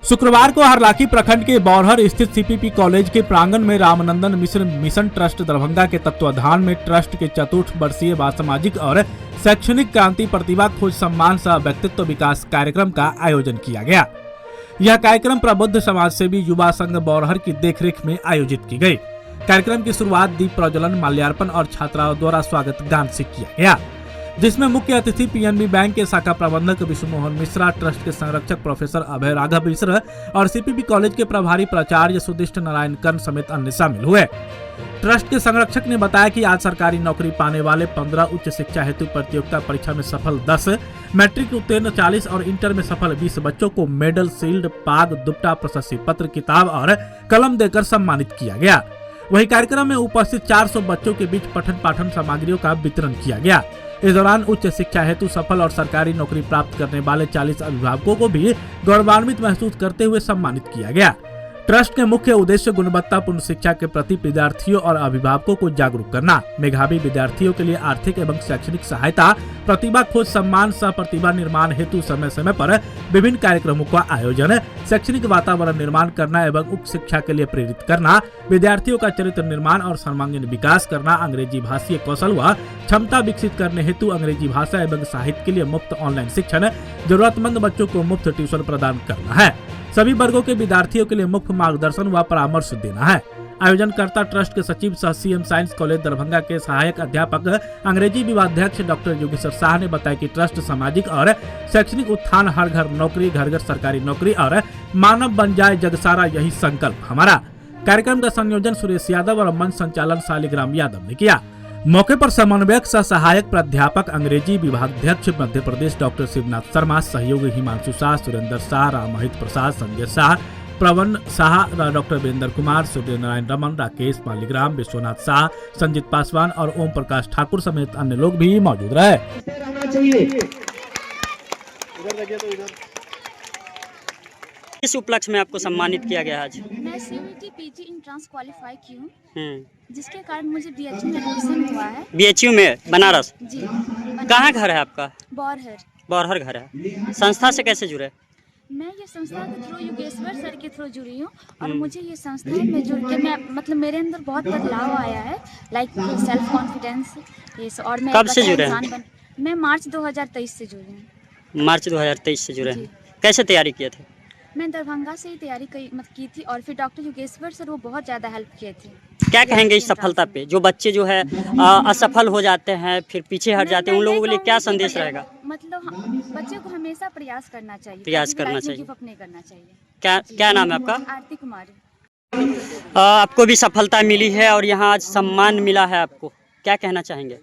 शुक्रवार को हरलाखी प्रखंड के बौरहर स्थित सीपीपी कॉलेज के प्रांगण में रामनंदन मिशन ट्रस्ट दरभंगा के तत्वाधान में ट्रस्ट के चतुर्थ वर्षीय सामाजिक और शैक्षणिक क्रांति प्रतिभा खोज सम्मान सह व्यक्तित्व विकास कार्यक्रम का आयोजन किया गया। यह कार्यक्रम प्रबुद्ध समाजसेवी युवा संघ बौरहर की देखरेख में आयोजित की गई। कार्यक्रम की शुरुआत दीप प्रज्वलन, माल्यार्पण और छात्राओं द्वारा स्वागत गान से किया गया, जिसमें मुख्य अतिथि पीएनबी बैंक के शाखा प्रबंधक विष्णु मोहन मिश्रा, ट्रस्ट के संरक्षक प्रोफेसर अभय राघव मिश्र और सीपीपी कॉलेज के प्रभारी प्राचार्य सुदिष्ट नारायण कर्ण समेत अन्य शामिल हुए। ट्रस्ट के संरक्षक ने बताया कि आज सरकारी नौकरी पाने वाले 15, उच्च शिक्षा हेतु प्रतियोगिता परीक्षा में सफल 10, मैट्रिक उत्तीर्ण 40 और इंटर में सफल 20 बच्चों को मेडल, शील्ड, पाग, दुपट्टा, प्रशस्ति पत्र, किताब और कलम देकर सम्मानित किया गया। वहीं कार्यक्रम में उपस्थित 400 बच्चों के बीच पठन पाठन सामग्रियों का वितरण किया गया। इस दौरान उच्च शिक्षा हेतु सफल और सरकारी नौकरी प्राप्त करने वाले 40 अभिभावकों को भी गौरवान्वित महसूस करते हुए सम्मानित किया गया। ट्रस्ट के मुख्य उद्देश्य गुणवत्तापूर्ण शिक्षा के प्रति विद्यार्थियों और अभिभावकों को जागरूक करना, मेधावी विद्यार्थियों के लिए आर्थिक एवं शैक्षणिक सहायता, प्रतिभा खोज सम्मान सह प्रतिभा निर्माण हेतु समय समय पर विभिन्न कार्यक्रमों का आयोजन, शैक्षणिक वातावरण निर्माण करना एवं उच्च शिक्षा के लिए प्रेरित करना, विद्यार्थियों का चरित्र निर्माण और सर्वांगीण विकास करना, अंग्रेजी भाषीय कौशल व क्षमता विकसित करने हेतु अंग्रेजी भाषा एवं साहित्य के लिए मुफ्त ऑनलाइन शिक्षण, जरूरतमंद बच्चों को मुफ्त ट्यूशन प्रदान करना है, सभी वर्गों के विद्यार्थियों के लिए मुफ्त मार्गदर्शन व परामर्श देना है। आयोजनकर्ता ट्रस्ट के सचिव सह सीएम साइंस कॉलेज दरभंगा के सहायक अध्यापक अंग्रेजी विभागाध्यक्ष डॉक्टर योगेश्वर शाह ने बताया कि ट्रस्ट सामाजिक और शैक्षणिक उत्थान, हर घर नौकरी, घर घर सरकारी नौकरी और मानव बन जाए जग सारा, यही संकल्प हमारा। कार्यक्रम का संयोजन सुरेश यादव और मंच संचालन शालिग्राम यादव ने किया। मौके पर समन्वयक सह सहायक प्राध्यापक अंग्रेजी विभागाध्यक्ष मध्य प्रदेश डॉक्टर शिवनाथ शर्मा, सहयोगी हिमांशु शाह, सुरेंद्र शाह, रामहित प्रसाद, संजय शाह, प्रवन शाह, डॉक्टर वीरेंद्र कुमार, सूर्य नारायण रमन, राकेश मालीग्राम, विश्वनाथ शाह, संजीत पासवान और ओम प्रकाश ठाकुर समेत अन्य लोग भी मौजूद रहे। किस उपलक्ष्य में आपको सम्मानित किया गया आज? मैं सीयूईटी पीजी एंट्रेंस क्वालिफाई की हूँ, जिसके कारण मुझे बीएचयू में एडमिशन हुआ है। बीएचयू में बनारस? जी। कहाँ घर है आपका? बौरहर। बौरहर घर है। संस्था से कैसे जुड़े? मैं ये संस्था के थ्रू योगेश्वर सर के थ्रू जुड़ी हूँ और मुझे ये संस्था में जुड़ के मैं मेरे अंदर बहुत बदलाव आया है, लाइक सेल्फ कॉन्फिडेंस ये सब। और मैं कब से जुड़े हैं? मैं मार्च 2023 से जुड़ी हूँ। मार्च 2023 से जुड़े हैं। कैसे तैयारी किए थे? मैं दरभंगा से ही तैयारी की थी और फिर डॉक्टर योगेश्वर सर वो बहुत ज़्यादा हेल्प किए थे। क्या कहेंगे इस सफलता पे? जो बच्चे जो है असफल हो जाते हैं, फिर पीछे हट जाते हैं, उन लोगों के लिए क्या संदेश रहेगा? मतलब बच्चे को हमेशा प्रयास करना चाहिए, प्रयास करना चाहिए, गिव अप नहीं करना चाहिए। क्या नाम है आपका? आरती कुमारी। आपको भी सफलता मिली है और यहाँ आज सम्मान मिला है आपको, क्या कहना चाहेंगे?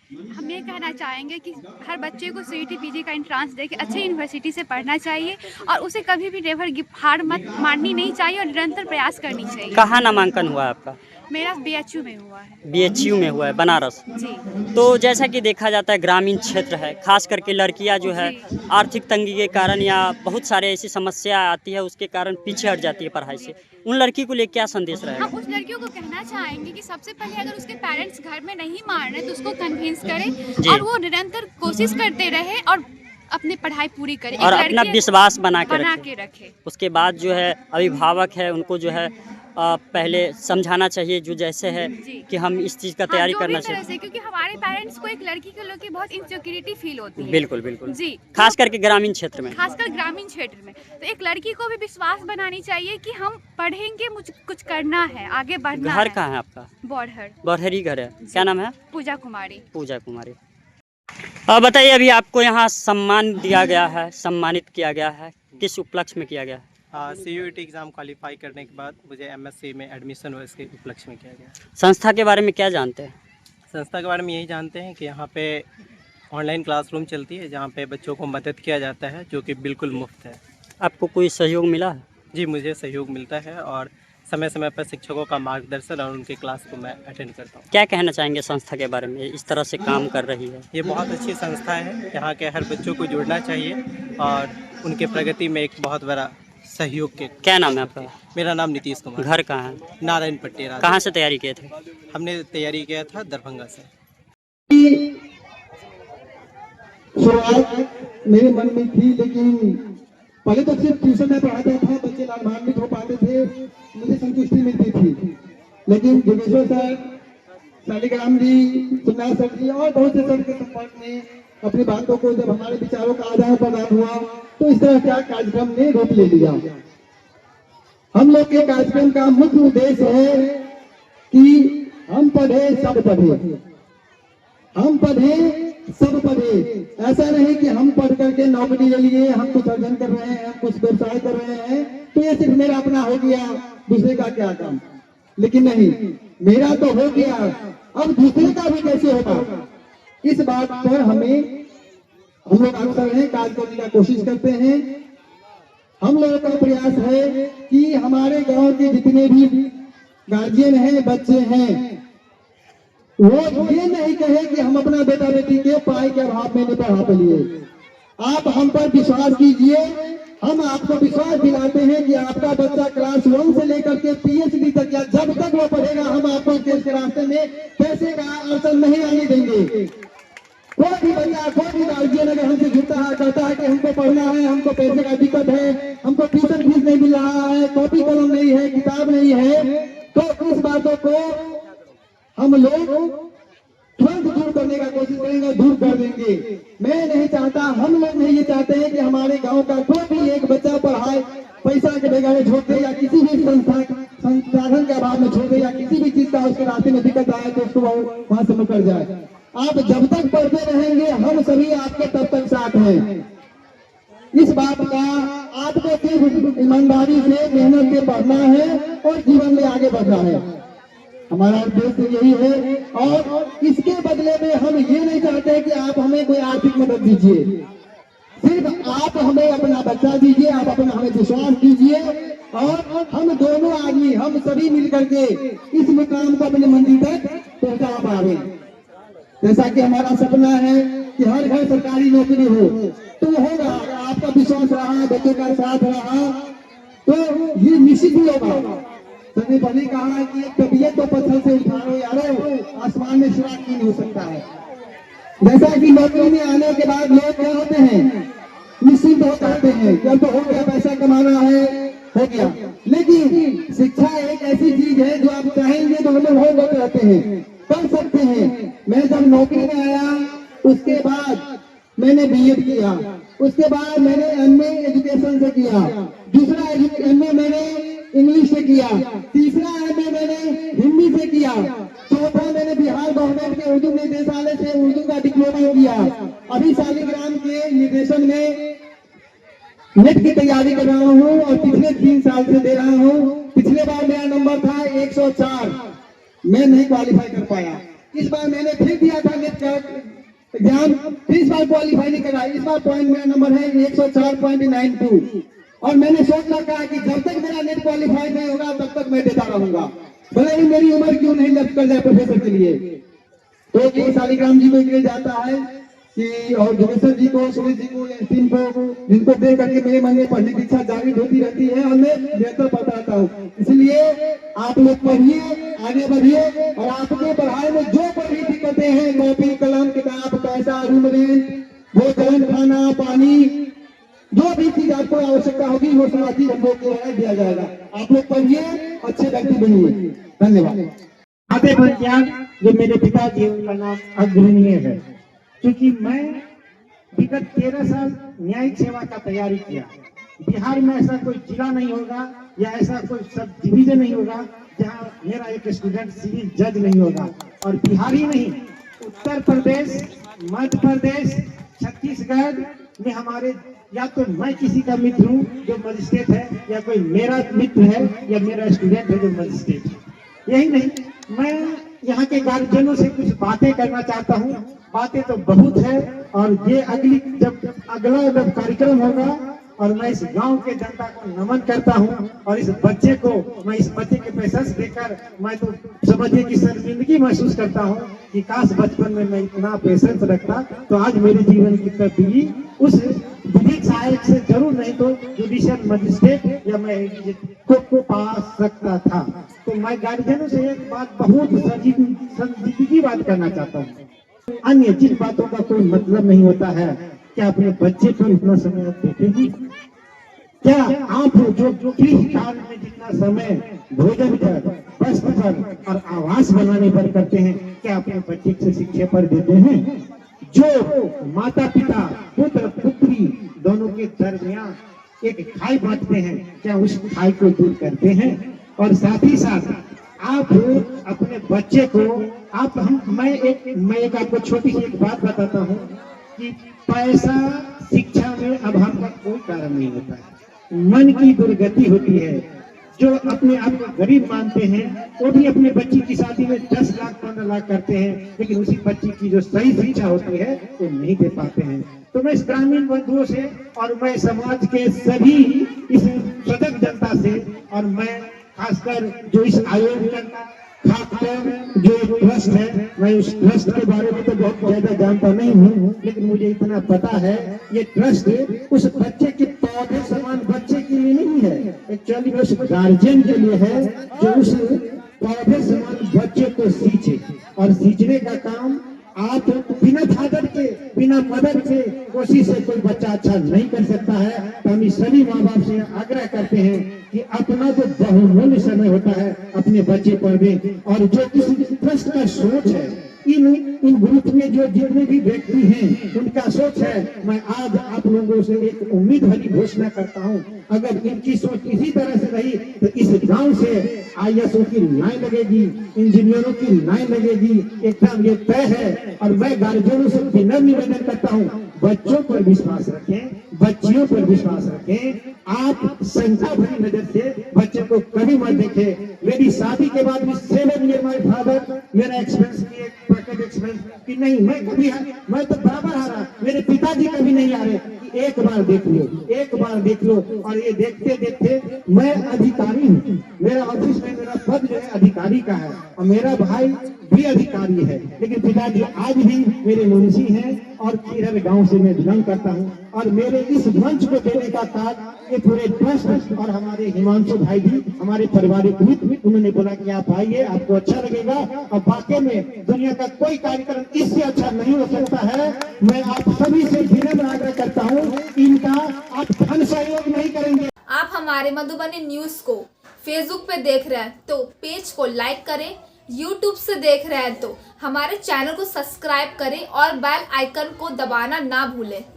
हम ये कहना चाहेंगे कि हर बच्चे को सीईटी पीजी का एंट्रेंस दे के अच्छी यूनिवर्सिटी से पढ़ना चाहिए और उसे कभी भी नेवर हार मत माननी नहीं चाहिए और निरंतर प्रयास करनी चाहिए। कहाँ नामांकन हुआ है आपका? मेरा बीएचयू में हुआ है। बीएचयू में हुआ है, बनारस जी। तो जैसा कि देखा जाता है ग्रामीण क्षेत्र है, खास करके लड़कियां जो है आर्थिक तंगी के कारण या बहुत सारे ऐसी समस्या आती है उसके कारण पीछे हट जाती है पढ़ाई से, उन लड़की को लिए क्या संदेश रहेगा? हम उस लड़कियों को कहना चाहेंगे कि सबसे पहले अगर उसके पेरेंट्स घर में नहीं मान रहे तो उसको कन्विंस करें और वो निरंतर कोशिश करते रहे और अपनी पढ़ाई पूरी करे और अपना विश्वास बना के रखे। उसके बाद जो है अभिभावक है उनको जो है पहले समझाना चाहिए जो जैसे है कि हम इस चीज़ का तैयारी करना चाहिए, क्योंकि हमारे पेरेंट्स को एक लड़की को लेकर बहुत इनसिक्योरिटी फील होती है। बिल्कुल बिल्कुल जी, खास करके ग्रामीण क्षेत्र में, खासकर ग्रामीण क्षेत्र में। तो एक लड़की को भी विश्वास बनानी चाहिए कि हम पढ़ेंगे, मुझे कुछ करना है, आगे बढ़ना है। घर कहाँ है आपका? बौरहर। बौरहर ही घर है। क्या नाम है? पूजा कुमारी। पूजा कुमारी। बताइए, अभी आपको यहाँ सम्मान दिया गया है, सम्मानित किया गया है, किस उपलक्ष्य में किया गया है? सीयूईटी एग्ज़ाम क्वालिफाई करने के बाद मुझे एमएससी में एडमिशन हुआ, इसके उपलक्ष्य में किया गया। संस्था के बारे में क्या जानते हैं? संस्था के बारे में यही जानते हैं कि यहाँ पे ऑनलाइन क्लासरूम चलती है जहाँ पे बच्चों को मदद किया जाता है, जो कि बिल्कुल मुफ्त है। आपको कोई सहयोग मिला है? जी, मुझे सहयोग मिलता है और समय समय पर शिक्षकों का मार्गदर्शन और उनके क्लास को मैं अटेंड करता हूँ। क्या कहना चाहेंगे संस्था के बारे में, इस तरह से काम कर रही है? ये बहुत अच्छी संस्था है, यहाँ के हर बच्चों को जुड़ना चाहिए और उनके प्रगति में एक बहुत बड़ा सहयोग के। क्या नाम है आपका? मेरा नाम नीतीश कुमार। घर कहाँ है? नारायण पट्टी। कहाँ से तैयारी किए थे? हमने तैयारी किया था दरभंगा से। शुरुआत मेरे मन में थी, लेकिन पहले तो सिर्फ ट्यूशन में पढ़ाता था, बच्चे लाभान्वित हो पाते थे, मुझे संतुष्टि मिलती थी। लेकिन जोगेश्वर सर, शालिग्राम जी, सुन्ना सर जी और बहुत से सर के संपर्क में अपनी बातों को जब हमारे विचारों का आदान प्रदान हुआ तो इस तरह का कार्यक्रम ने रूप ले लिया। हम लोग के कार्यक्रम का मुख्य उद्देश्य है कि हम पढ़े सब पढ़े, हम पढ़े सब पढ़े। ऐसा नहीं कि हम पढ़ करके नौकरी ले लिए, हम कुछ अर्जन कर रहे हैं, हम कुछ व्यवसाय कर रहे हैं तो ये सिर्फ मेरा अपना हो गया, दूसरे का क्या काम। लेकिन नहीं, मेरा तो हो गया, अब दूसरे का भी कैसे होगा, इस बात पर हम लोग अक्सर हैं कार्य करने की कोशिश करते हैं। हम लोगों का प्रयास है कि हमारे गांव के जितने भी गार्जियन हैं, बच्चे हैं, वो ये नहीं कहे कि हम अपना बेटा बेटी के पढ़ाई के अभाव में नहीं पढ़ा पाइए। आप हम पर विश्वास कीजिए, हम आपको विश्वास दिलाते हैं कि आपका बच्चा क्लास 1 से लेकर के PhD तक या जब तक वो पढ़ेगा हम आपको इसके रास्ते में पैसे का अड़चन नहीं आने देंगे। कोई भी बच्चा, कोई भी गार्जियन अगर हमसे जुड़ता है, कहता है कि हमको पढ़ना है, हमको पैसे का दिक्कत है, हमको ट्यूशन फीस नहीं मिल रहा है, कॉपी कलम नहीं है, किताब नहीं है, तो इस बातों को हम लोग तुरंत दूर करने का कोशिश करेंगे, दूर कर देंगे। मैं नहीं चाहता, हम लोग नहीं ये चाहते हैं कि हमारे गांव का कोई भी एक बच्चा पढ़ाए पैसा के बगैर छोड़ दे या किसी भी संसाधन के अभाव में छोड़ दे या किसी भी चीज का उसके रास्ते में दिक्कत आए तो उसको वहां से मुकर जाए। आप जब तक पढ़ते रहेंगे हम सभी आपके तब तक साथ हैं। इस बात का आपको सिर्फ ईमानदारी से, मेहनत से पढ़ना है और जीवन में आगे बढ़ना है। हमारा उद्देश्य यही है और इसके बदले में हम ये नहीं चाहते कि आप हमें कोई आर्थिक मदद दीजिए, सिर्फ आप हमें अपना बच्चा दीजिए, आप अपना हमें विश्वास कीजिए और हम दोनों आदमी, हम सभी मिलकर के इस मुकाम को अपने मंजिल तक पहुंचा पावे। जैसा कि हमारा सपना है कि हर घर सरकारी नौकरी हो, तो होगा। आपका विश्वास रहा, बच्चों का साथ रहा तो ये निश्चित ही होगा। मैंने पहले कहा कि एक तबीयत तो पत्थर से उठाओ यारो, आसमान में सुराग नहीं हो सकता है। जैसा कि नौकरी में आने के बाद लोग क्या होते हैं, निश्चिंत हो जाते हैं, जब तो हो गया, पैसा कमाना है, हो गया। लेकिन शिक्षा एक ऐसी चीज है जो आप चाहेंगे तो हम लोग हो कहते हैं, कर सकते हैं। मैं जब नौकरी में आया उसके बाद मैंने BEd किया, उसके बाद मैंने MA एजुकेशन से किया, दूसरा MA मैंने इंग्लिश से किया, तीसरा MA मैंने हिंदी से किया, चौथा मैंने बिहार गवर्नमेंट के उर्दू निदेशालय से उर्दू का डिप्लोमा किया। अभी शालिग्राम के निर्देशन में नेट की तैयारी कर रहा हूँ और पिछले 3 साल से दे रहा हूँ। पिछले बार मेरा नंबर था 104, मैं नहीं क्वालिफाई कर पाया। इस बार मैंने फिर दिया था नेट का एग्जाम, फिर इस बार क्वालिफाई नहीं करा। इस बार पॉइंट मेरा नंबर है 104.92 और मैंने सोच रखा है कि जब तक मेरा नेट क्वालिफाई नहीं होगा तब तक मैं देता रहूंगा, भले ही मेरी उम्र क्यों नहीं लग कर जाए प्रोफेसर के लिए। तो ये शालिग्राम जी को इसलिए जाता है कि और जोगेश्वर जी को, सुरेश जी को, या टीम को, जिनको देख करके मेरे मन में पढ़ने की इच्छा जागृत होती रहती है और मैं बेहतर पढ़ता हूँ। इसलिए आप लोग पढ़िए, आगे बढ़िए और आपके पढ़ाई में जो पर भी दिक्कतें हैं, कॉपी कलम किताब पैसा रूम रेंट भोजन खाना पानी जो भी चीज आपको आवश्यकता होगी वो सारा चीज हम लोग को दिया जाएगा। आप लोग पढ़िए, अच्छे व्यक्ति बनिए। धन्यवाद। आते ज्ञान जो मेरे पिताजी उनका नाम अग्रणीय है, क्योंकि मैं विगत 13 साल न्यायिक सेवा का तैयारी किया। बिहार में ऐसा कोई जिला नहीं होगा या ऐसा कोई सब डिवीजन नहीं होगा जहां मेरा एक स्टूडेंट सिविल जज नहीं होगा। और बिहार ही नहीं, उत्तर प्रदेश, मध्य प्रदेश, छत्तीसगढ़ में हमारे या तो मैं किसी का मित्र हूँ जो मजिस्ट्रेट है या कोई मेरा मित्र है या मेरा स्टूडेंट है जो मजिस्ट्रेट है। यही नहीं, मैं यहाँ के गार्जियनों से कुछ बातें करना चाहता हूँ। बातें तो बहुत है और ये अगला जब कार्यक्रम होगा और मैं इस गांव के जनता को नमन करता हूं और इस बच्चे को, मैं इस बच्चे के पेशेंस देखकर मैं तो समझिए कि शर्मिंदगी महसूस करता हूं कि काश बचपन में मैं इतना पेशेंस रखता तो आज मेरे जीवन की तब्दीली उस विधिक सहायक से जरूर नहीं तो जुडिशियल मजिस्ट्रेट या मैं को पा सकता था। तो मैं गार्जियनों से एक बात बहुत संजीदगी बात करना चाहता हूँ। अन्य जिन बातों का कोई मतलब नहीं होता है, क्या अपने बच्चे पर इतना समय देखेगी? क्या आप जो काल में जितना समय भोजन पर, वस्त्र पर और आवास बनाने पर करते हैं, क्या अपने बच्चे से शिक्षा पर देते हैं? जो माता पिता पुत्र पुत्री दोनों के दरमियान एक खाई बांटते हैं, क्या उस खाई को दूर करते हैं? और साथ ही साथ आप अपने बच्चे को मैं एक आपको छोटी सी एक बात बताता हूँ कि पैसा शिक्षा में अभाव का कोई कारण नहीं होता है, मन की दुर्गति होती है। जो अपने आप को गरीब मानते हैं वो भी अपने बच्ची की शादी में 10 लाख 15 लाख करते हैं, लेकिन उसी बच्ची की जो सही शिक्षा होती है वो नहीं दे पाते हैं। तो मैं इस ग्रामीण बंधुओं से और मैं समाज के सभी इस सजग जनता से और मैं खासकर जो इस आयोजन खासकर जो ट्रस्ट है, मैं उस ट्रस्ट के बारे में तो बहुत ज्यादा जानता नहीं हूँ, लेकिन मुझे इतना पता है ये ट्रस्ट उस बच्चे के पौधे समान बच्चे के लिए नहीं है, एक्चुअली उस गार्जियन के लिए है जो उस पौधे समान बच्चे को सींचे। और सींचने का काम आप बिना फादर के बिना मदर के कोशिश से कोई बच्चा अच्छा नहीं कर सकता है। तो हम सभी माँ बाप से आग्रह करते हैं कि अपना जो बहुमूल्य समय होता है अपने बच्चे पर भी, और जो इस ट्रस्ट का सोच है इन ग्रुप में जो जितने भी व्यक्ति हैं उनका सोच है, मैं आज आप लोगों से एक उम्मीद भरी घोषणा करता हूं, अगर इनकी सोच इसी तरह से रही तो इस गांव से ISO की लाइन लगेगी, इंजीनियरों की लाइन लगेगी, एकदम ये तय है। और मैं गार्जियनों से विनम्र निवेदन करता हूं, बच्चों पर विश्वास रखें, बच्चियों पर विश्वास रखें, आप संख्या भरी नजर से बच्चे को कभी मत देखें। मेरी शादी के बाद भी 7 ईयर माय फादर, मेरा एक्सपेंस की एक पॉकेट एक्सपेंस कि नहीं मैं तो बराबर आ रहा, मेरे पिताजी कभी नहीं आ रहे, एक बार देख लो। और ये देखते देखते मैं अधिकारी हूँ, मेरा ऑफिस में मेरा पद जो है अधिकारी का है और मेरा भाई भी अधिकारी है, लेकिन पिताजी आज भी मेरे मुंशी हैं और खीरर गांव से मैं बिलोंग करता हूं। और मेरे इस मंच को देने का कार्य ये पूरे ट्रस्ट और हमारे हिमांशु भाई भी हमारे पारिवारिक मित्र, उन्होंने बोला कि आप आइए, आपको अच्छा लगेगा। और वाकई में दुनिया का कोई कार्यक्रम इससे अच्छा नहीं हो सकता है। मैं आप सभी से विनम्र आग्रह करता हूँ, इनका आप धन सहयोग नहीं करेंगे। आप हमारे मधुबनी न्यूज को फेसबुक पे देख रहे हैं तो पेज को लाइक करें, यूट्यूब से देख रहे हैं तो हमारे चैनल को सब्सक्राइब करें और बेल आइकन को दबाना ना भूलें।